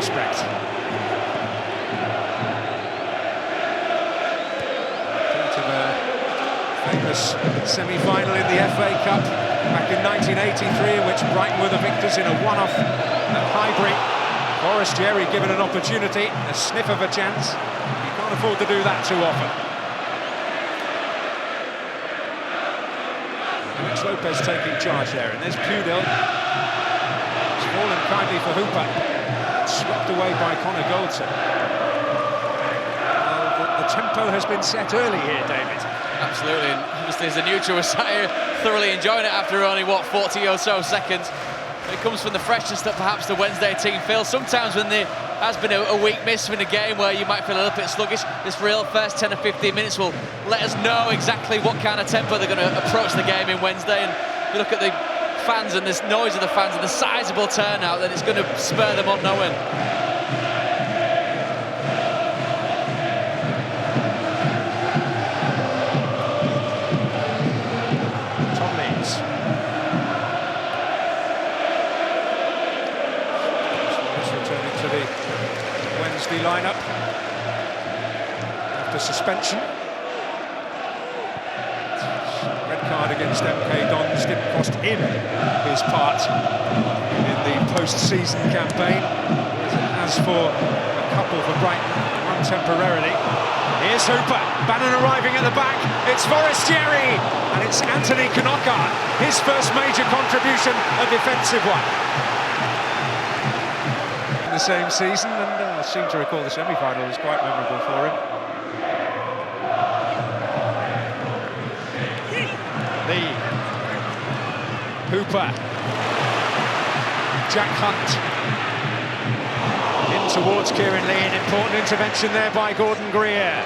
prospect. Part of a famous semi-final in the FA Cup back in 1983, in which Brighton were the victors in a one-off at Highbury. Forestieri given an opportunity, a sniff of a chance. You can't afford to do that too often. Alex Lopez taking charge there, and there's Pudil. It's fallen kindly for Hooper. Swept away by Connor Goldson. The tempo has been set early here, David. Absolutely, and obviously as a neutral, we're sat here thoroughly enjoying it after only, what, 40 or so seconds. It comes from the freshness that perhaps the Wednesday team feels. Sometimes when there has been a weak miss in a game where you might feel a little bit sluggish, this real first 10 or 15 minutes will let us know exactly what kind of tempo they're going to approach the game in Wednesday. And you look at the fans and this noise of the fans and the sizable turnout, that it's going to spur them on no end. Wednesday lineup after suspension. Red card against MK Dons didn't cost him his part in the post-season campaign, as for a couple for Brighton, one temporarily. Here's Hooper, Bannon arriving at the back, it's Forestieri, and it's Anthony Knockart, his first major contribution, a defensive one. The same season, and I seem to recall the semi-final was quite memorable for him. Lee, Hooper, Jack Hunt, in towards Kieran Lee, an important intervention there by Gordon Greer.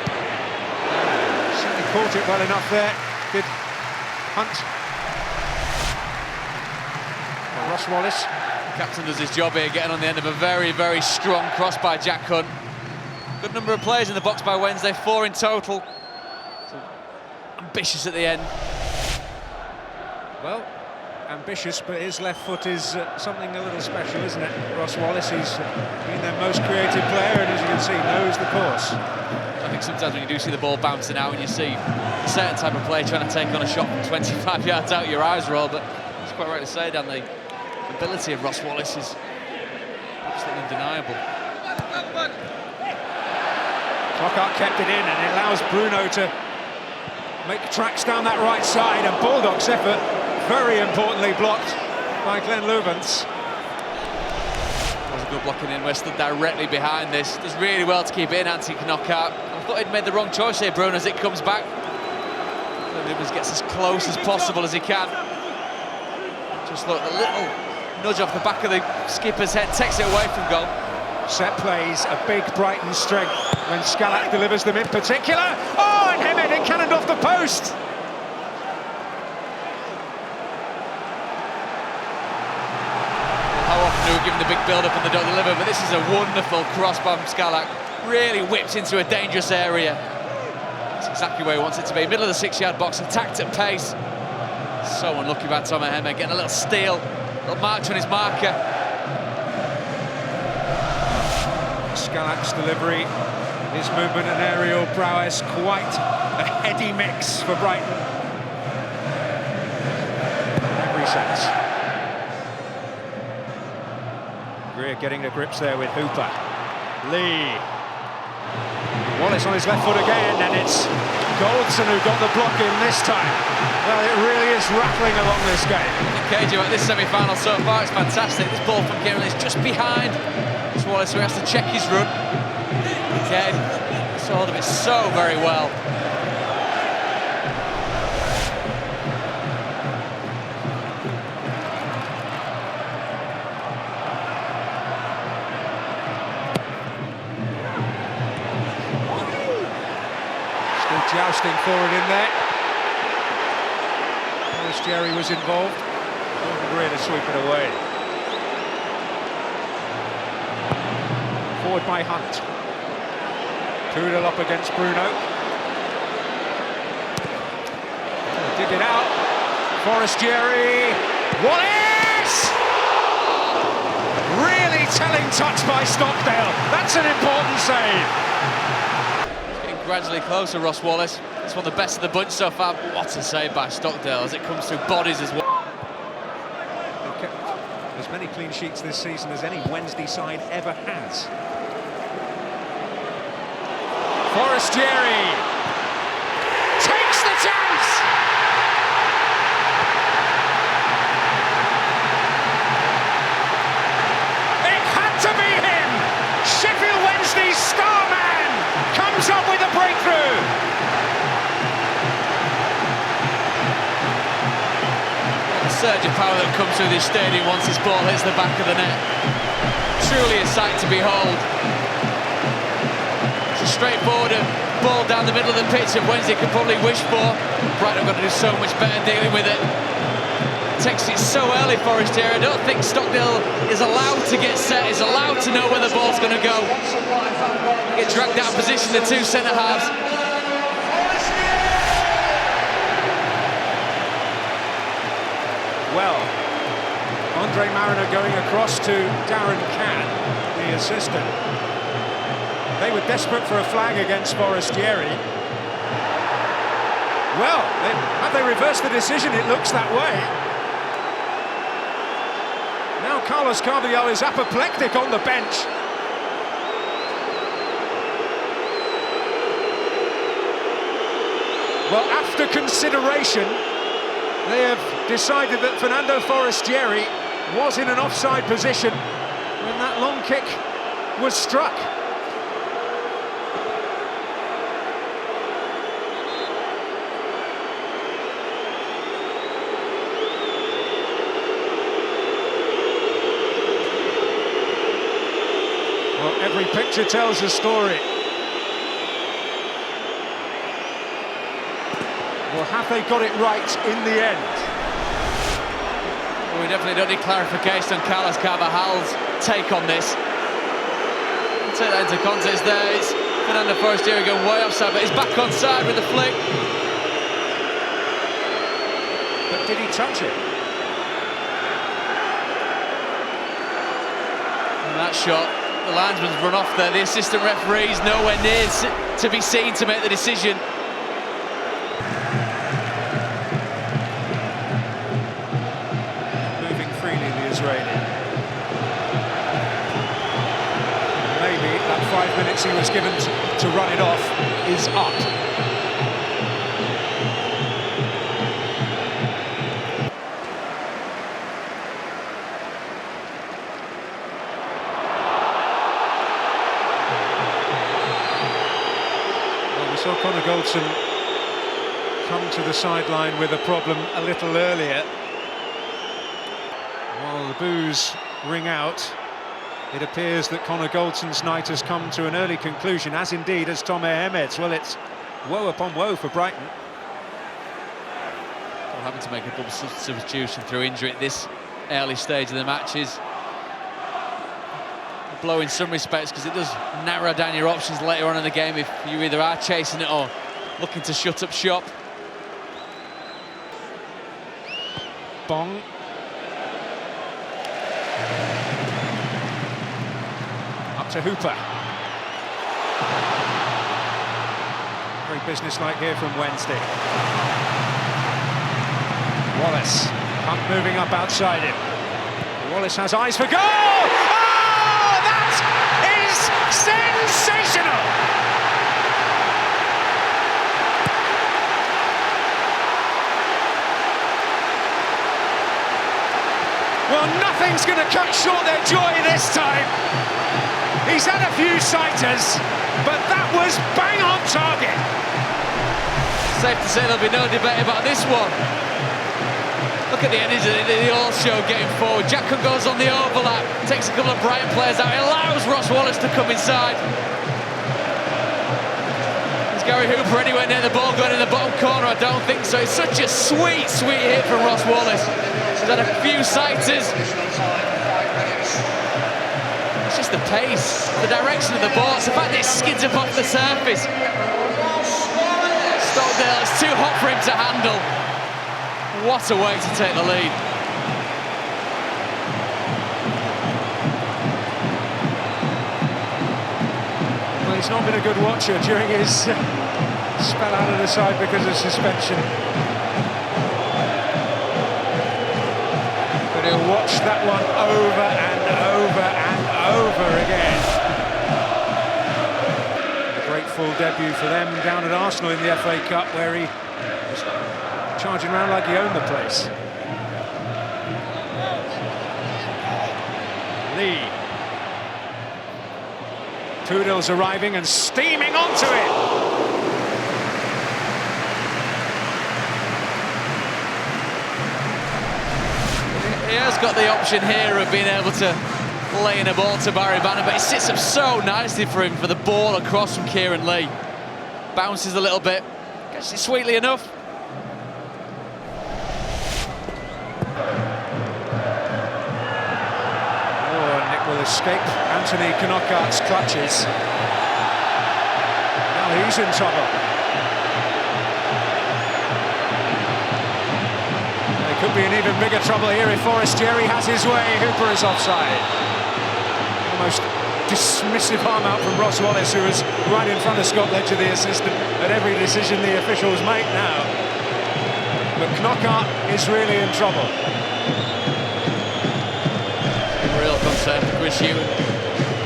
Certainly caught it well enough there, did Hunt. Well, Ross Wallace. Captain does his job here, getting on the end of a very, very strong cross by Jack Hunt. Good number of players in the box by Wednesday, 4 in total. So ambitious at the end. Well, ambitious, but his left foot is something a little special, isn't it? Ross Wallace, he's been their most creative player, and as you can see, knows the course. I think sometimes when you do see the ball bouncing out and you see a certain type of player trying to take on a shot from 25 yards out, your eyes roll, but it's quite right to say, Dan, the ability of Ross Wallace is absolutely undeniable. Knockart kept it in, and it allows Bruno to make tracks down that right side, and Baldock's effort, very importantly blocked by Glenn Louvens. That was a good blocking in. We're stood directly behind this. Does really well to keep it in, Anthony Knockart. I thought he'd made the wrong choice here, Bruno, as it comes back. Louvens gets as close as possible as he can. Just look, the little nudge off the back of the skipper's head takes it away from goal. Set plays, a big Brighton strength when Scalak delivers them in particular. Oh, and Hemed, it cannoned off the post. How often do we give him the big build-up and they don't deliver? But this is a wonderful cross by Scalak. Really whipped into a dangerous area. That's exactly where he wants it to be. Middle of the 6-yard box, attacked at pace. So unlucky by Thomas Hemed, getting a little steal, a little march on his marker. Scalak's delivery, his movement and aerial prowess, quite a heady mix for Brighton. In every sense. Greer getting the grips there with Hooper. Lee. Wallace on his left foot again, and it's Goldson who got the block in this time. Well, it really is rattling along this game. KJ at this semi-final so far, it's fantastic. This ball from Kieran is just behind Wallace, so he has to check his run. Again, gets hold of it so very well. Still jousting forward in there. Forestieri was involved. Gordon Greer to sweep it away. Forward by Hunt. Pudil up against Bruno. Dig it out. Forestieri. Wallace! Really telling touch by Stockdale. That's an important save. He's getting gradually closer, Ross Wallace. It's one of the best of the bunch so far. What a save by Stockdale as it comes through bodies as well. They've kept as many clean sheets this season as any Wednesday side ever has. Forestieri takes the chance. It had to be him. Sheffield Wednesday's star man comes up with a breakthrough. The surge of power that comes through this stadium once this ball hits the back of the net. Truly a sight to behold. It's a straightforward ball down the middle of the pitch that Wednesday could probably wish for. Brighton have got to do so much better dealing with it. Takes it so early, Forestieri. I don't think Stockdale is allowed to get set, is allowed to know where the ball's going to go. Get dragged out of position, the two centre-halves. Well, Andre Mariner going across to Darren Cann, the assistant. They were desperate for a flag against Forestieri. Well, have they reversed the decision? It looks that way. Now Carlos Carvalhal is apoplectic on the bench. Well, after consideration, they have decided that Fernando Forestieri was in an offside position when that long kick was struck. Well, every picture tells a story. Well, have they got it right in the end? Well, we definitely don't need clarification on Carlos Carvalhal's take on this. We'll take that into context there. It's Fernando Forestieri going way offside, but he's back onside with the flick. But did he touch it? And that shot, the linesman's run off there. The assistant referee's nowhere near to be seen to make the decision. Moving freely, the Israeli. Maybe that 5 minutes he was given to run it off is up. Saw Connor Goldson come to the sideline with a problem a little earlier. While the boos ring out, it appears that Connor Goldson's night has come to an early conclusion, as indeed has Tom Ahmed's. Well, it's woe upon woe for Brighton. Well, having to make a double substitution through injury at this early stage of the match is a blow in some respects, because it does narrow down your options later on in the game if you either are chasing it or looking to shut up shop. Bong. Up to Hooper. Very businesslike here from Wednesday. Wallace, punt moving up outside him. Wallace has eyes for goal! Oh, that is sensational! Well, nothing's going to cut short their joy this time. He's had a few sighters, but that was bang on target. Safe to say there'll be no debate about this one. Look at the energy the all show getting forward. Jackson goes on the overlap, takes a couple of Brighton players out, allows Ross Wallace to come inside. Is Gary Hooper anywhere near the ball going in the bottom corner? I don't think so. It's such a sweet, sweet hit from Ross Wallace. He's had a few sighters. It's just the pace, the direction of the ball. It's the fact that it skids up off the surface. Stockdale, it's too hot for him to handle. What a way to take the lead. He's not been a good watcher during his spell out of the side because of suspension. But he'll watch that one over and over and over again. A great full debut for them down at Arsenal in the FA Cup, where he was charging around like he owned the place. Lee. Poodle's arriving and steaming onto it. He has got the option here of being able to lay in a ball to Barry Bannan, but it sits up so nicely for him for the ball across from Kieran Lee. Bounces a little bit, gets it sweetly enough. Will escape Anthony Knockaert's clutches. Now he's in trouble. There could be an even bigger trouble here if Forestieri has his way. Hooper is offside. Almost dismissive arm out from Ross Wallace, who was right in front of Scott Ledger, the assistant, at every decision the officials make now. But Knockaert is really in trouble. Real concern for Chris Hughton,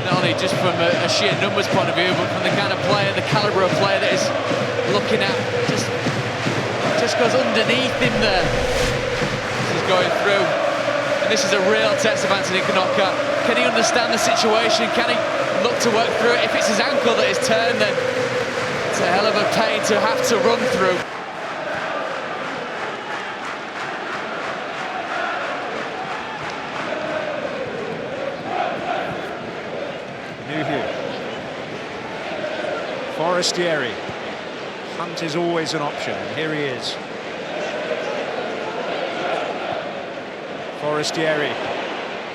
not only just from a sheer numbers point of view, but from the kind of player, the calibre of player that is looking at, just goes underneath him there as he's going through. And this is a real test of Anthony Knockaert. Can he understand the situation? Can he look to work through it? If it's his ankle that is turned, then it's a hell of a pain to have to run through. Forestieri. Hunt is always an option, and here he is. Forestieri.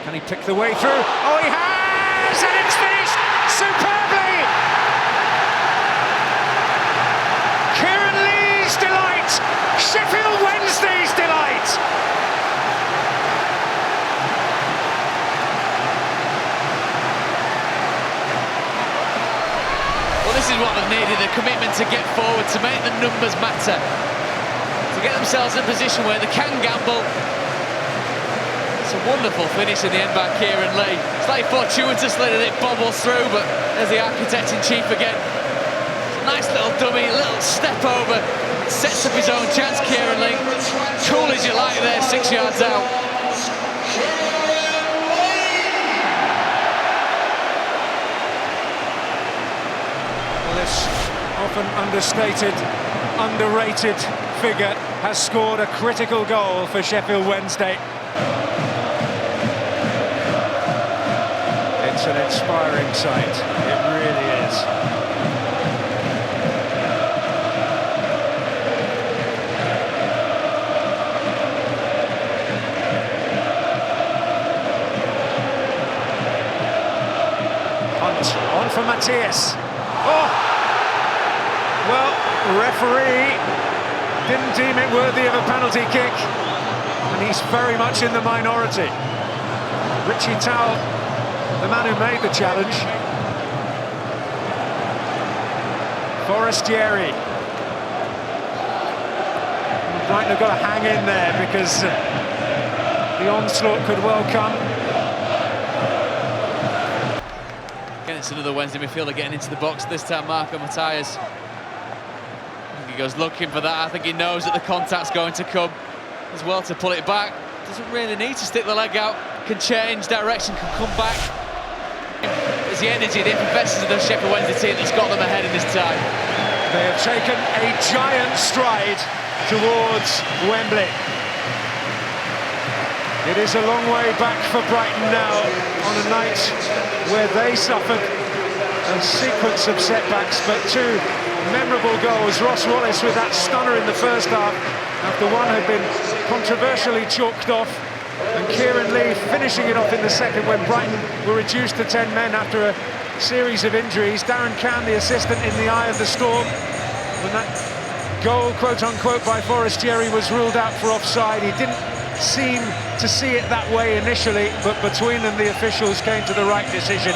Can he pick the way through? Oh, he has! And it's finished superbly! Kieran Lee's delight! Sheffield Wednesday's delight! This is what they've needed, the commitment to get forward, to make the numbers matter, to get themselves in a position where they can gamble. It's a wonderful finish in the end by Kieran Lee. Slightly fortuitously that it bobbles through, but there's the architect-in-chief again. It's a nice little dummy, a little step over, sets up his own chance, Kieran Lee. Cool as you like there, 6 yards out. Often understated, underrated figure has scored a critical goal for Sheffield Wednesday. It's an inspiring sight, it really is. Hunt on for Matthias. Oh! Well, referee didn't deem it worthy of a penalty kick, and he's very much in the minority. Richie Towell, the man who made the challenge. Forestieri. Brighton have got to hang in there because the onslaught could well come. Again, it's another Wednesday midfielder getting into the box, this time Marco Matthias. He goes looking for that. I think he knows that the contact's going to come as well to pull it back. Doesn't really need to stick the leg out. Can change direction, can come back. It's the energy, the effervescence of the Sheffield Wednesday team that's got them ahead in this tie. They have taken a giant stride towards Wembley. It is a long way back for Brighton now on a night where they suffered a sequence of setbacks, but two memorable goals. Ross Wallace with that stunner in the first half after one had been controversially chalked off, and Kieran Lee finishing it off in the second when Brighton were reduced to 10 men after a series of injuries. Darren Cann, the assistant, in the eye of the storm when that goal, quote-unquote, by Forestieri was ruled out for offside. He didn't seem to see it that way initially, but between them the officials came to the right decision.